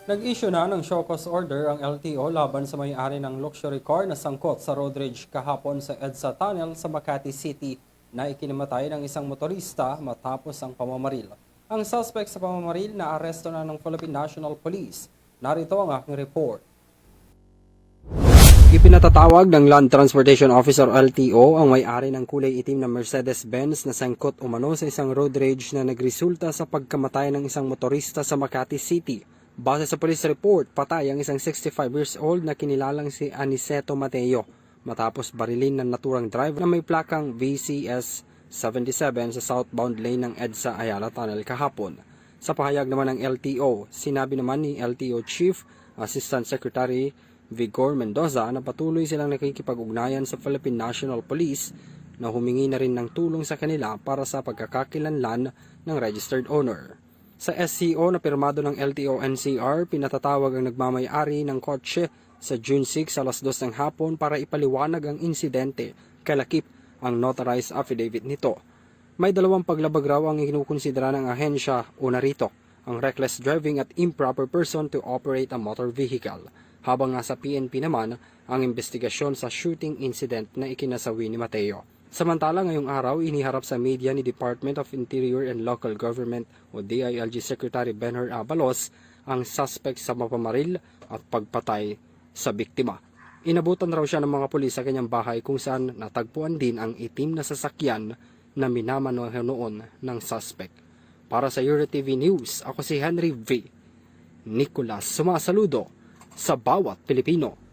Nag-issue na ng show cause order ang LTO laban sa may-ari ng luxury car na sangkot sa road rage kahapon sa EDSA Tunnel sa Makati City na ikinamatay ng isang motorista matapos ang pamamaril. Ang suspect sa pamamaril na aresto na ng Philippine National Police. Narito ang aking report. Ipinatatawag ng Land Transportation Officer LTO ang may-ari ng kulay itim na Mercedes-Benz na sangkot umano sa isang road rage na nagresulta sa pagkamatay ng isang motorista sa Makati City. Base sa police report, patay ang isang 65 years old na kinilalang si Aniceto Mateo matapos barilin ng naturang driver na may plakang VCS 77 sa southbound lane ng EDSA Ayala Tunnel kahapon. Sa pahayag naman ng LTO, sinabi naman ni LTO Chief Assistant Secretary Vigor Mendoza na patuloy silang nakikipag-ugnayan sa Philippine National Police na humingi na rin ng tulong sa kanila para sa pagkakakilanlan ng registered owner. Sa SCO na pirmado ng LTO NCR, pinatatawag ang nagmamay-ari ng kotse sa June 6 alas 2 ng hapon para ipaliwanag ang insidente. Kalakip ang notarized affidavit nito. May dalawang paglabag raw ang ikinukonsidera ng ahensya o narito, ang reckless driving at improper person to operate a motor vehicle. Habang nasa PNP naman ang investigasyon sa shooting incident na ikinasawi ni Mateo. Samantala ngayong araw, iniharap sa media ni Department of Interior and Local Government o DILG Secretary Benhur Abalos ang suspect sa mapamaril at pagpatay sa biktima. Inabutan raw siya ng mga pulis sa kanyang bahay kung saan natagpuan din ang itim na sasakyan na minamaneho noon ng suspect. Para sa EuroTV News, ako si Henry V. Nicolas, sumasaludo sa bawat Pilipino.